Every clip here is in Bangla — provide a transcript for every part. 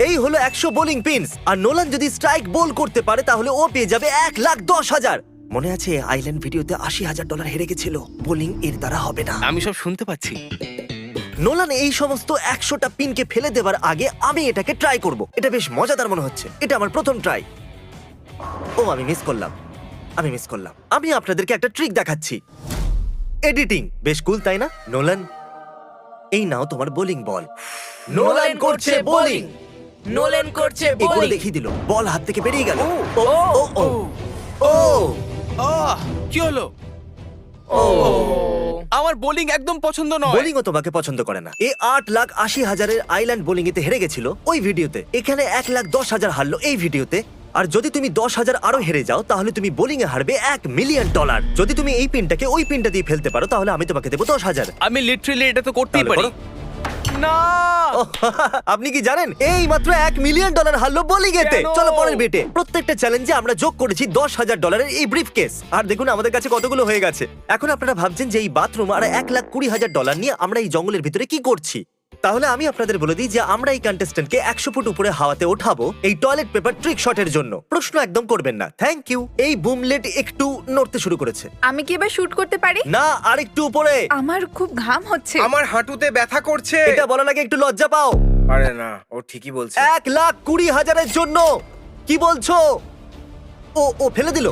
এই হলো 100 বোলিং পিনস, আর নোলান যদি স্ট্রাইক বোল করতে পারে তাহলে ও পেয়ে যাবে 1,10,000। মনে আছে আইল্যান্ড ভিডিওতে $80,000 হেরে গেছিল? বোলিং এর দ্বারা হবে না। আমি সব শুনতে পাচ্ছি। নোলান এই সমস্ত 100টা পিনকে ফেলে দেওয়ার আগে আমি এটাকে ট্রাই করব। এটা বেশ মজাদার মনে হচ্ছে। এটা আমার প্রথম ট্রাই। ও আমি মিস করলাম। আমি আপনাদেরকে একটা ট্রিক দেখাচ্ছি। এডিটিং বেশ কুল, তাই না? নোলান, এই নাও তোমার বোলিং বল। নোলান করছে বোলিং। নোলেন করছে এই করে বোলিং। দেখিয়ে দিল, বল হাত থেকে বেরিয়ে গেল। ও ও ও ও কি হলো? আমার বোলিং একদম পছন্দ নয়। বোলিং ও তোমাকে পছন্দ করে না। এ 8,80,000-এর আইল্যান্ড বোলিং এতে হেরে গেছিল ওই ভিডিওতে। এখানে 1,10,000 হারলো এই ভিডিওতে। আর যদি তুমি 10,000 আরো হেরে যাও তাহলে তুমি বোলিং এ হারবে $1 মিলিয়ন। যদি তুমি এই পিনটাকে ওই পিনটা দিয়ে ফেলতে পারো তাহলে আমি তোমাকে দেবো 10,000। আমি লিটারালি এটা তো করতেই তাহলে পারি করো। না। আপনি কি জানেন এই মাত্র $1 মিলিয়ন হারলো বোলিং এতে? কেন? চলো পরের বেটে। প্রত্যেকটা চ্যালেঞ্জে আমরা যোগ করেছি $10,000 এই ব্রিফকেস। আর দেখুন আমাদের কাছে কতগুলো হয়ে গেছে। এখন আপনারা ভাবছেন যে এই বাথরুম আর $1,20,000 নিয়ে আমরা এই জঙ্গলের ভিতরে কি করছি। তাহলে আমি আপনাদের বলে দিই যে আমরা এই কন্টেস্ট্যান্টকে 100 ফুট উপরে হাওয়াতে ওঠাবো এই টয়লেট পেপার ট্রিক শটের জন্য। প্রশ্ন একদম করবেন না। Thank you. এই বুমলেট একটু নড়তে শুরু করেছে। আমি কি এবার শুট করতে পারি? না, আরেকটু উপরে। আমার খুব ঘাম হচ্ছে। আমার হাঁটুতে ব্যথা করছে। এটা বলার আগে একটু লজ্জা পাও। আরে না, ও ঠিকই বলছে। 1,20,000-এর জন্য কি বলছো? ও ফেলে দিল।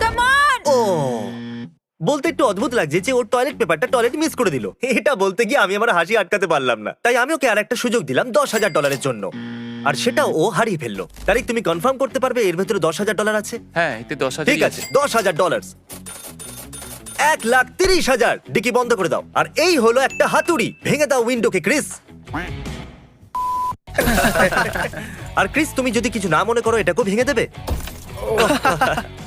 Come on! ও বলতে একটু অদ্ভুত লাগছে যে ওর টয়লেট পেপারটা টয়লেট মিস করে দিল। এটা বলতে গিয়ে আমি আমার হাসি আটকাতে পারলাম না। তাই আমি ওকে আর একটা সুযোগ দিলাম $10,000-এর জন্য, আর সেটাও ও হারিয়ে ফেললো। তারিক, তুমি কনফার্ম করতে পারবে এর ভেতরে $10,000 আছে? হ্যাঁ, এতে 10,000 ঠিক আছে, $10,000। 1,30,000। ডিকি বন্ধ করে দাও। আর এই হলো একটা হাতুড়ি। ভেঙে দাও উইন্ডোকে, ক্রিস। আর ক্রিস, তুমি যদি কিছু না মনে করো এটাকেও ভেঙে দেবে।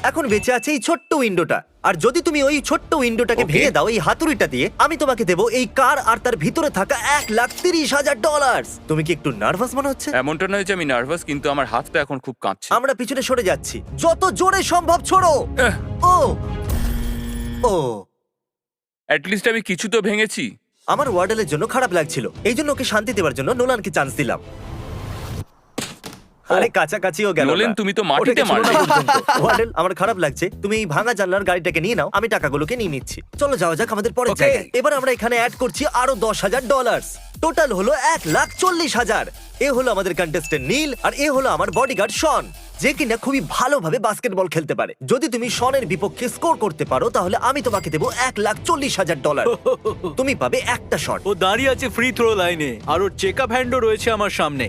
এখন বেঁচে আছে এই ছোট্ট উইন্ডোটা। আর যদি তুমি ওই ছোট্ট উইন্ডোটাকে ভেঙে দাও এই হাতুড়িটা দিয়ে, আমি তোমাকে দেবো এই কার আর তার ভিতরে থাকা $1,30,000। তুমি কি একটু নার্ভাস মনে হচ্ছে? এমনটা নয় যে আমি নার্ভাস, কিন্তু আমার হাতটা এখন খুব কাঁপছে। আমরা পিছনে সরে যাচ্ছি। যত জোরে সম্ভব ছোড়ো। ও ও অ্যাট লিস্ট আমি কিছু তো ভেঙেছি। আমার ওয়ার্ডেলের জন্য খারাপ লাগছিল, এই জন্য ওকে শান্তি দেওয়ার জন্য নোলানকে চান্স দিলাম। আরে কাছাকাছিও গেল না। নোলেন, তুমি তো মাটিতে ওটাকে ছোঁড়ো না মারলে। পর্যন্ত। ওয়ার্ডেল, আমার খারাপ লাগছে। তুমি এই ভাঙা জানলার গাড়িটাকে নিয়ে নাও, আমি টাকাগুলোকে নিয়ে নিচ্ছি। চলো যাওয়া যাক আমাদের পরের Okay. জায়গায়। এবার আমরা এখানে অ্যাড করছি আরো $10,000। টোটাল হলো $1,40,000। এ হলো আমাদের কন্টেস্টেন্ট নীল, আর এ হলো আমার বডিগার্ড শন, যে কিনা খুবই ভালোভাবে বাস্কেটবল খেলতে পারে। যদি তুমি শনের বিপক্ষে স্কোর করতে পারো তাহলে আমি তোমাকে দেবো $1,40,000। তুমি পাবে একটা শট। ও দাঁড়িয়ে আছে ফ্রি থ্রো লাইনে, আর ওর চেকআপ হ্যান্ডও রয়েছে আমার সামনে।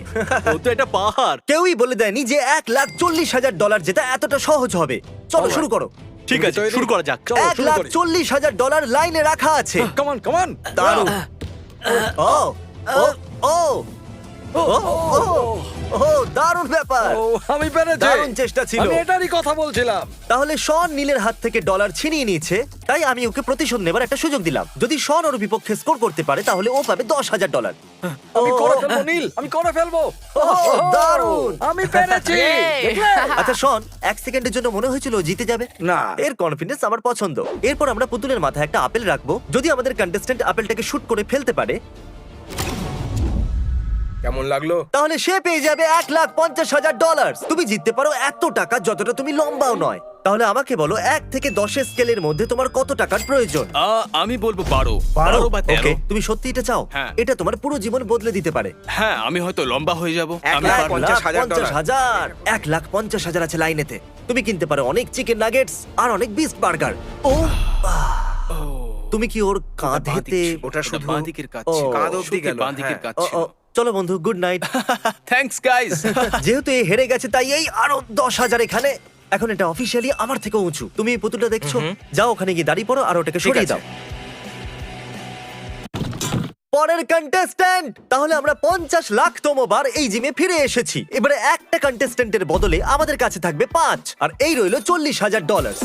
ও তো এটা পাহাড়। কেউই বলে দেয়নি যে $1,40,000 যেটা এতটা সহজ হবে। চলো শুরু করো। ঠিক আছে, শুরু করা যাক। চলো শুরু করি। $1,40,000 লাইনে রাখা আছে। কামান কামান। দারুণ। ও ও ও ও ও ও দারুণ ব্যাপার। ও আমি পেরেছি। দারুণ চেষ্টা ছিল। আমি এটারই কথা বলছিলাম। তাহলে শন নীলের হাত থেকে ডলার ছিনিয়ে নিয়েছে, তাই আমি ওকে প্রতিশোধ নেবার একটা সুযোগ দিলাম। যদি শন ওর বিপক্ষে স্কোর করতে পারে তাহলে ও পাবে $10,000। আমি করে ফেলবো নীল, আমি করে ফেলবো। দারুণ। আমি পেরেছি। আচ্ছা শন, 1 সেকেন্ডের জন্য মনে হয়েছিল ও জিতে যাবে। না। এর কনফিডেন্স আমার পছন্দ। এরপর আমরা পুতুলের মাথায় একটা আপেল রাখবো। যদি আমাদের কন্টেস্ট্যান্ট আপেলটাকে শুট করে ফেলতে পারে কেমন লাগলো? তাহলে সে পেয়ে যাবে $1,50,000। তুমি জিততে পারো এত টাকা যতটা তুমি লম্বাও নয়। তাহলে আমাকে বলো 1 থেকে 10-এর স্কেলের মধ্যে তোমার কত টাকার প্রয়োজন? আমি বলবো 12 বা 13। ওকে, তুমি সত্যি এটা চাও? হ্যাঁ। এটা তোমার পুরো জীবন বদলে দিতে পারে। হ্যাঁ, আমি হয়তো লম্বা হয়ে যাব। আমি পারবো। $1,50,000 $1,50,000 আছে লাইনেতে। তুমি কিনতে পারো অনেক চিকেন নাগেটস আর অনেক বিস্ট বার্গার। ও তুমি কি ওর কাঁধেতে? ওটা শুধু বাঁ দিকের কাজ ও, ছিল। কাঁধ অবধি সত্যি গেল, বাঁ দিকের হ্যাঁ। কাজ ও, ছিল। ও, চলো বন্ধু, গুড নাইট। Thanks guys. যেহেতু এ হেরে গেছে তাই এই আরো 10,000 এখানে। এখন এটা অফিসিয়ালি আমার থেকে উঁচু। তুমি এই পুতুলটা দেখছো? যাও ওখানে গিয়ে দাঁড়িয়ে পড়ো আর ওটাকে সরিয়ে দাও। পরের কন্টেস্ট্যান্ট। তাহলে আমরা 50,00,000তম বার এই জিমে ফিরে এসেছি। এবারে একটা কন্টেস্ট্যান্টের বদলে আমাদের কাছে থাকবে 5, আর এই রইলো $40,000।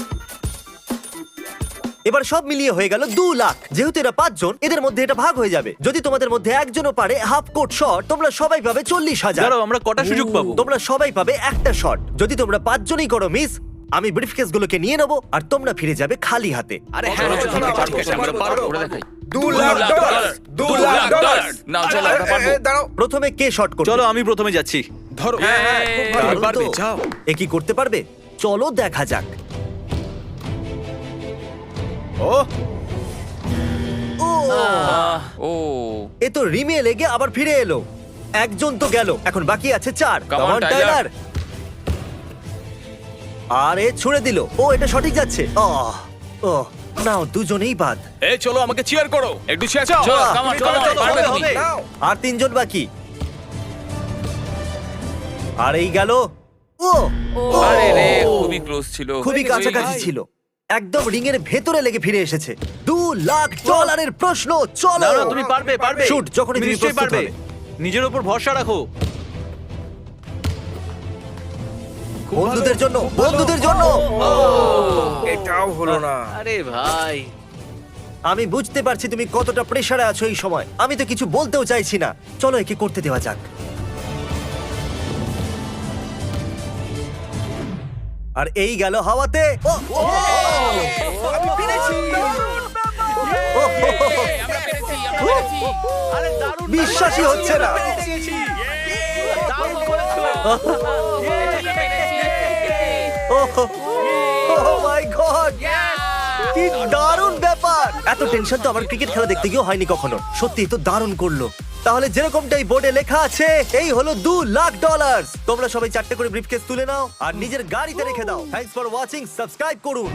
এবার সব মিলিয়ে হয়ে গেল 2 লাখ। যেহেতু এরা 5 জন, এদের মধ্যে এটা ভাগ হয়ে যাবে। যদি তোমাদের মধ্যে একজনও পারে হাফ কোর্ট শট, তোমরা সবাই পাবে 40,000। দাঁড়াও, আমরা কটা সুযোগ পাবো? তোমরা সবাই পাবে একটা শট। যদি তোমরা 5 জনই করো মিস, আমি ব্রিফকেস গুলোকে নিয়ে নেবো আর তোমরা ফিরে যাবে খালি হাতে। আরে হ্যাঁ, চলো, ঠিক আছে, চলো, ঠিক আছে, আমরা চলো, পারবো। চলো। করে দেখাই। $2,00,000 $2,00,000 নাও চলো আমরা পারবো। দাঁড়াও প্রথমে কে শট করবে? চলো আমি প্রথমে যাচ্ছি। ধরো হ্যাঁ, খুব ভালো। দারুণ পারবে, তো। যাও। এ কি করতে পারবে? চলো দেখা যাক। ও ও ও এ তো রিমে লেগে আবার ফিরে এলো। একজন তো গেল, এখন বাকি আছে 4। Come on, Come on, Tyler. Tyler. আর এ ছুড়ে দিল। ও এটা সঠিক যাচ্ছে। ও নাও, দুজনেই বাদ। এই চলো আমাকে চিয়ার করো, একটু চেঁচাও। চলো, Come on, চলো, come on, চলো, পারবে হবে, তুমি। হবে। নাও আর 3 জন বাকি। আর এই গেল। ও আরে রে, খুবই ক্লোজ ছিল। খুবই কাছাকাছি ছিল। একদম রিং এর ভেতরে লেগে ফিরে এসেছে। $2,00,000 প্রশ্ন। চলো দাঁড়াও, তুমি পারবে পারবে। শুট যখনই তুমি নিশ্চয়ই প্রস্তুত পারবে। হবে। নিজের উপর ভরসা রাখো। বন্ধুদের জন্য, বন্ধুদের জন্য। এটাও হলো না। আরে ভাই, আমি বুঝতে পারছি তুমি কতটা প্রেসারে আছো এই সময়। আমি তো কিছু বলতেও চাইছি না। চলো একে করতে দেওয়া যাক। আর এই গেল হাওয়াতে। ও, ও, আমি পেরেছি। ও, আমরা পেরেছি, আমরা পেরেছি। আরে দারুণ, বিশ্বাসই হচ্ছে না। দারুণ করেছো। ও মাই গড, কি দারুণ ব্যাপার! এত টেনশন তো আমার ক্রিকেট খেলা দেখতে গিয়েও হয়নি কখনো। সত্যি তো দারুণ করলো। তাহলে যেরকমটাই বোর্ডে লেখা আছে, এই হলো $2,00,000। তোমরা সবাই 4টে করে ব্রিফকেস তুলে নাও আর নিজের গাড়িতে রেখে দাও। থ্যাঙ্কস ফর ওয়াচিং, সাবস্ক্রাইব করুন।